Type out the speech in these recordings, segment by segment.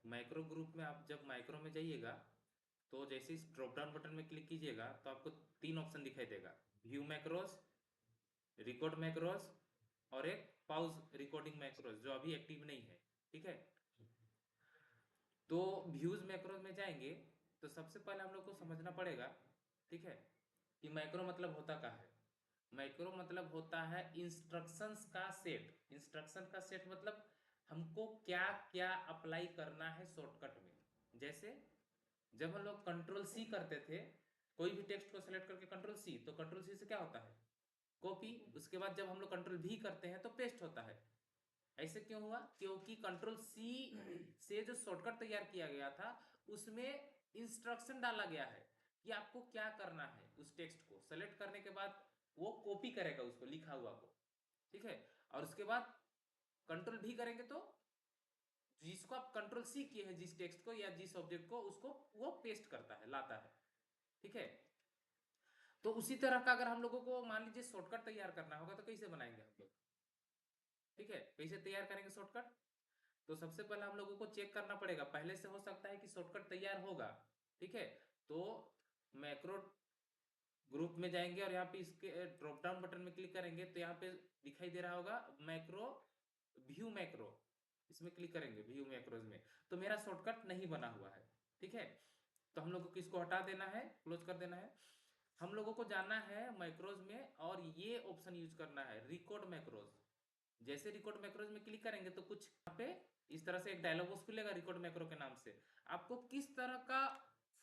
Micro group में आप जब माइक्रो में जाइएगा तो जैसे इस ड्रॉप डाउन बटन में क्लिक कीजिएगा तो आपको तीन ऑप्शन दिखाई देगा, व्यू मैक्रोस, रिकॉर्ड मैक्रोस और एक पाउज रिकॉर्डिंग मैक्रोस जो अभी एक्टिव नहीं है। ठीक है, तो व्यूज मैक्रो में जाएंगे तो सबसे पहले हम लोग को समझना पड़ेगा, ठीक है, कि मैक्रो मतलब होता क्या है। मैक्रो मतलब होता है इंस्ट्रक्शंस का सेट। इंस्ट्रक्शन का सेट मतलब हमको क्या क्या अप्लाई करना है शॉर्टकट में। जैसे जब हम लोग कंट्रोल सी करते थे, कोई भी टेक्स्ट को सेलेक्ट करके कंट्रोल सी, तो कंट्रोल सी से क्या होता है, कॉपी। उसके बाद जब हम लोग कंट्रोल भी करते हैं तो पेस्ट होता है। ऐसे क्यों हुआ, क्योंकि कंट्रोल सी से जो शॉर्टकट तैयार किया गया था उसमें इंस्ट्रक्शन डाला गया है कि आपको क्या करना है। उस टेक्स्ट को सेलेक्ट करने के बाद वो कॉपी करेगा उसको लिखा हुआ को, ठीक है, और उसके बाद कंट्रोल भी करेंगे तो जिसको आप कंट्रोल सी किए हैं, जिस टेक्स्ट को या जिस ऑब्जेक्ट को, उसको वो पेस्ट करता है, लाता है। ठीक है, तो उसी तरह का अगर हम लोगों को मान लीजिए शॉर्टकट तैयार करना होगा तो कैसे बनाएंगे हम लोग। ठीक है, कैसे तैयार करेंगे शॉर्टकट, तो सबसे पहले हम लोगों को चेक करना पड़ेगा, पहले से हो सकता है कि शॉर्टकट तैयार होगा। ठीक है, तो मैक्रो ग्रुप में जाएंगे और यहाँ पे इसके ड्रॉप डाउन बटन में क्लिक करेंगे तो यहाँ पे दिखाई दे रहा होगा मैक्रो, व्यू मैक्रो, इसमें क्लिक करेंगे व्यू मैक्रोज में। तो मेरा शॉर्टकट नहीं बना हुआ है। ठीक है, तो हम लोग को किसको हटा देना है, क्लोज कर देना है। हम लोगों को जाना है मैक्रोज में और ये ऑप्शन यूज करना है रिकॉर्ड मैक्रोज। जैसे रिकॉर्ड मैक्रोज में क्लिक करेंगे तो कुछ यहाँ पे इस तरह से एक डायलॉग बॉक्स खुलेगा रिकॉर्ड मैक्रो के नाम से। आपको किस तरह का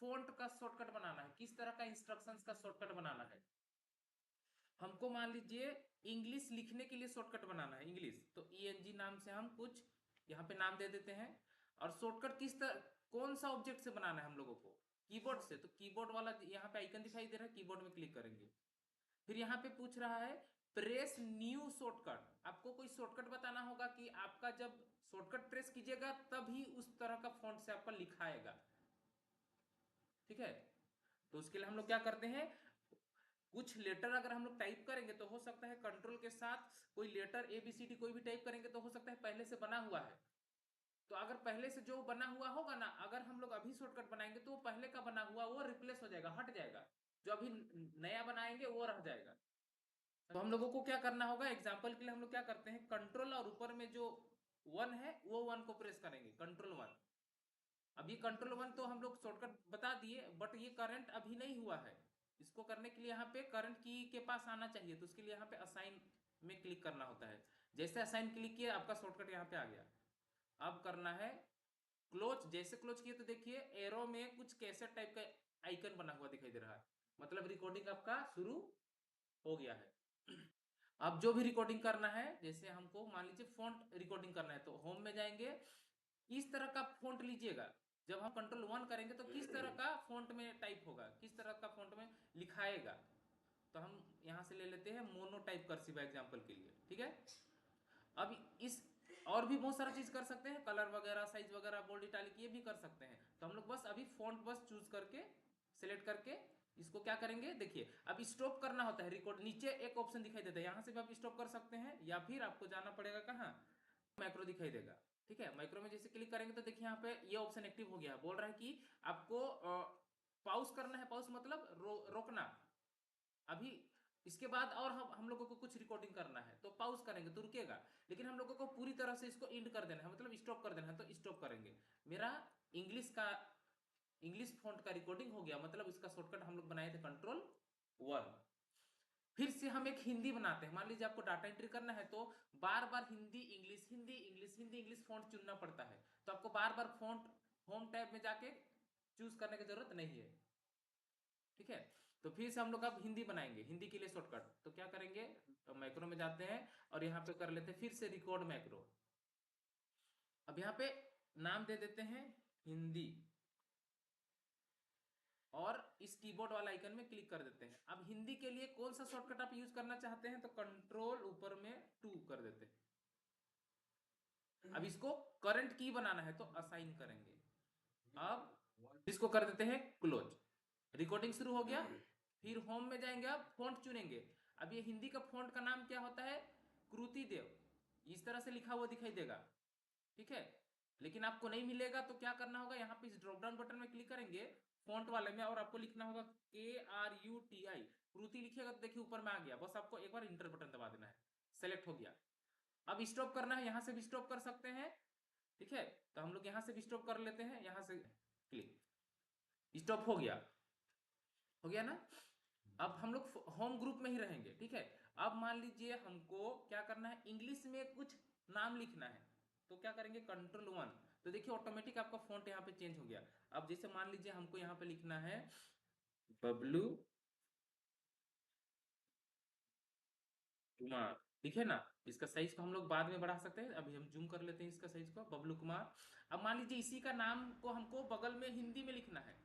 फोंट का शॉर्टकट बनाना है, किस तरह का इंस्ट्रक्शंस का शॉर्टकट बनाना है। हमको मान लीजिए इंग्लिश लिखने के लिए शॉर्टकट बनाना है, इंग्लिश, तो ENG नाम से हम कुछ यहाँ पे नाम दे देते हैं। और शॉर्टकट किस तरह, कौन सा ऑब्जेक्ट से बनाना है हम लोगों को, कीबोर्ड से, तो कीबोर्ड वाला यहाँ पे आइकन दिखाई दे रहा है, कीबोर्ड में क्लिक करेंगे। फिर यहाँ पे पूछ रहा है प्रेस न्यू शॉर्टकट, आपको कोई शॉर्टकट बताना होगा कि आपका जब शॉर्टकट प्रेस कीजिएगा तभी उस तरह का फॉन्ट से आपका लिखाएगा। ठीक है, तो उसके लिए हम लोग क्या करते हैं, कुछ लेटर अगर हम लोग टाइप करेंगे तो हो सकता है कंट्रोल के साथ कोई लेटर ABCD कोई भी टाइप करेंगे तो हो सकता है पहले से बना हुआ है। तो अगर पहले से जो बना हुआ होगा ना, अगर हम लोग अभी शॉर्टकट बनाएंगे तो वो पहले का बना हुआ वो रिप्लेस हो जाएगा, हट जाएगा। जो अभी नया बनाएंगे वो रह जाएगा। तो हम लोगों को क्या करना होगा, एग्जाम्पल के लिए हम लोग क्या करते हैं, कंट्रोल और ऊपर में जो 1 है वो 1 को प्रेस करेंगे, कंट्रोल 1। अब ये कंट्रोल 1 तो हम लोग शॉर्टकट बता दिए, बट ये करंट अभी नहीं हुआ है। इसको करने के लिए यहाँ पे करंट की के पास आना चाहिए, तो उसके लिए यहाँ पे असाइन में क्लिक करना होता है। जैसे असाइन क्लिक किया आपका शॉर्टकट यहाँ पे आ गया। अब करना है क्लोज। जैसे क्लोज किए तो देखिए एरो में कुछ कैसेट टाइप का आइकन बना हुआ दिखाई दे रहा है, मतलब रिकॉर्डिंग आपका शुरू हो गया है। अब जो भी रिकॉर्डिंग करना है, जैसे हमको मान लीजिए फॉन्ट रिकॉर्डिंग करना है तो होम में जाएंगे, इस तरह का फॉन्ट लीजिएगा। जब हम कंट्रोल 1 करेंगे तो किस तरह का फॉन्ट में टाइप होगा, किस तरह का फॉन्ट में लिखाएगा। तो हम यहाँ से ले लेते हैं मोनो टाइप कर्सिव एग्जाम्पल के लिए। ठीक है, अब इस और भी बहुत सारा चीज कर सकते हैं, कलर वगैरह, साइज वगैरह, बोल्ड इटालिक, ये भी कर सकते हैं। तो हम लोग बस अभी फॉन्ट बस चूज करके सिलेक्ट करके इसको क्या करेंगे, देखिए अब स्टॉप करना होता है रिकॉर्ड, नीचे एक ऑप्शन दिखाई देता है, यहाँ से भी आप स्टॉप कर सकते हैं या फिर आपको जाना पड़ेगा कहाँ, मैक्रो दिखाई देगा। ठीक है, मैक्रो में जैसे क्लिक करेंगे तो देखिए यहाँ पे ये ऑप्शन एक्टिव हो गया, बोल रहा है कि आपको पॉज करना है, पॉज मतलब रोकना। अभी इसके बाद और हम लोगों को कुछ रिकॉर्डिंग करना है तो पॉज करेंगे तो रुकेगा, लेकिन हम लोगों को पूरी तरह से इसको इंड कर देना है, मतलब स्टॉप कर देना है तो स्टॉप करेंगे। मेरा इंग्लिश का, इंग्लिश फॉन्ट का रिकॉर्डिंग हो गया, मतलब इसका शॉर्टकट हम लोग बनाए थे कंट्रोल 1। फिर से हम एक हिंदी बनाते हैं, मान लीजिए आपको डाटा एंट्री करना है तो बार बार Hindi English, Hindi English, Hindi English font चुनना पड़ता है, तो आपको बार बार फॉन्ट होम टैब में जाके चूज करने की जरूरत नहीं है। ठीक है, तो फिर से हम लोग अब हिंदी बनाएंगे, हिंदी के लिए शॉर्टकट तो क्या करेंगे, तो मैक्रो में जाते हैं और यहाँ पे कर लेते हैं फिर से रिकॉर्ड मैक्रो। अब यहाँ पे नाम दे देते हैं हिंदी और इस कीबोर्ड वाला आइकन में क्लिक कर देते हैं। अब हिंदी के लिए कौन सा शॉर्टकट आप यूज करना चाहते हैं, तो कंट्रोल ऊपर में 2 कर देते हैं। अब इसको करंट की बनाना है तो असाइन करेंगे। अब इसको कर देते हैं क्लोज, रिकॉर्डिंग शुरू हो गया। फिर होम में जाएंगे, अब फॉन्ट चुनेंगे। अब ये हिंदी का फॉन्ट का नाम क्या होता है, कृति देव, इस तरह से लिखा हुआ दिखाई देगा। ठीक है, लेकिन आपको नहीं मिलेगा तो क्या करना होगा, यहाँ पे इस ड्रॉप डाउन बटन में क्लिक करेंगे फॉन्ट वाले में, और आपको लिखना होगा KRUTI, क्रूति लिखिएगा तो देखिए ऊपर में आ गया। बस आपको एक बार इंटर बटन दबा देना है, सेलेक्ट हो गया। अब स्टॉप करना है, यहां से भी स्टॉप कर सकते हैं, ठीक है। तो हम लोग यहां से भी स्टॉप कर लेते हैं, यहां से क्लिक, स्टॉप हो गया, हो गया ना। अब हम लोग होम ग्रुप में ही रहेंगे, ठीक है। अब मान लीजिए हमको क्या करना है, इंग्लिश में कुछ नाम लिखना है, तो क्या करेंगे, Ctrl+1, तो देखिए ऑटोमेटिक आपका फॉन्ट यहाँ पे चेंज हो गया। अब जैसे मान लीजिए हमको यहाँ पे लिखना है बबलू कुमार, ठीक है ना। इसका साइज को हम लोग बाद में बढ़ा सकते हैं, अभी हम जूम कर लेते हैं इसका साइज को, बबलू कुमार। अब मान लीजिए इसी का नाम को हमको बगल में हिंदी में लिखना है,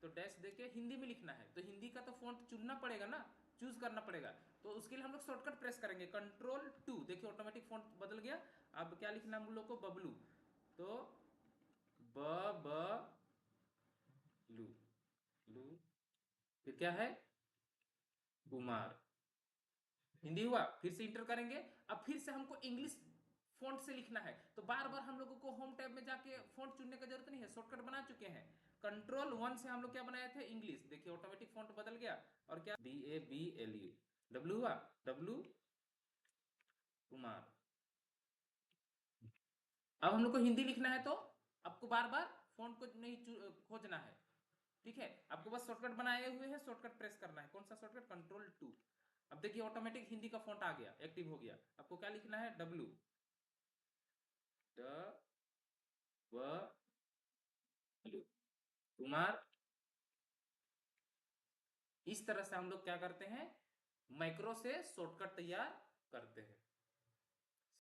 तो डैश देके हिंदी में लिखना है, तो हिंदी का तो फॉन्ट चुनना पड़ेगा ना, चूज करना पड़ेगा। तो उसके लिए हम लोग शॉर्टकट प्रेस करेंगे Ctrl+2, देखिए ऑटोमेटिक फॉन्ट बदल गया। अब क्या लिखना है हम लोग को, बबलू, तो लू लू, फिर क्या है, कुमार, हिंदी हुआ। फिर से इंटर करेंगे, अब फिर से हमको इंग्लिश फॉन्ट से लिखना है, तो बार बार हम लोगों को होम टैब में जाके फॉन्ट चुनने की जरूरत नहीं है, शॉर्टकट बना चुके हैं। Ctrl+1 से हम लोग क्या बनाए थे, इंग्लिश, देखिए ऑटोमेटिक फॉन्ट बदल गया। और क्या, BABLU, डब्लू हुआ, डब्लू कुमार। अब हम लोग को हिंदी लिखना है, तो आपको बार बार फॉन्ट को नहीं खोजना है, ठीक है। आपको बस शॉर्टकट बनाए हुए हैं, शॉर्टकट प्रेस करना है, कौन सा शॉर्टकट, Ctrl+2। अब देखिए ऑटोमेटिक हिंदी का फॉन्ट आ गया, एक्टिव हो गया। आपको क्या लिखना है, डब्लू कुमार। इस तरह से हम लोग क्या करते हैं, मैक्रो से शॉर्टकट तैयार करते हैं।